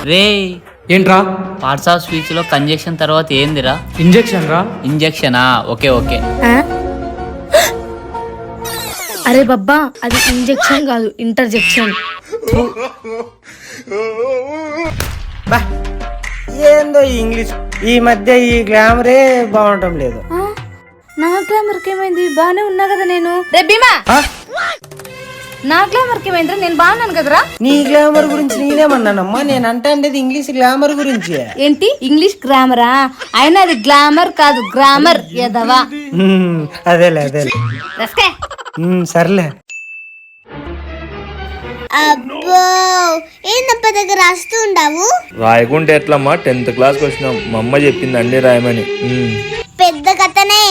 రే ఏంట్రా? Parts of speech లో conjunction తర్వాత ఏందిరా? ఇంజెక్షన్ రా. ఇంజెక్షనా? Okay okay. అరే బాబ్బా, అది ఇంజెక్షన్ కాదు, ఇంటర్జెక్షన్. ఏందో ఈ ఇంగ్లీష్, ఈ మధ్య ఈ గ్లామరే బాగుండటం లేదు. నా గ్లామర్ ఏమైంది? బానే ఉన్నా కదా నేను. రే భీమా, నా గ్లామర్ ఏమైందిరా? నేను బాగున్నాను కదరా. నీ గ్లామర్ గురించి నేనేమన్నానమ్మా? నేను అంటే ఇంగ్లీష్ గ్లామర్ గురించి. ఏంటి ఇంగ్లీష్ గ్రామరా? అయినా అది గ్లామర్ కాదు, గ్రామర్ ఎదవా. అదేలే సర్లే. అబ్బో, ఏందప్ప దగ్గర రాస్తూ ఉండవు? రాయకుంటే ఎట్లమ్మా? 10th క్లాస్కి వచ్చినాం, మా అమ్మ చెప్పింది అన్ని రాయమని. పెద్ద కథనే.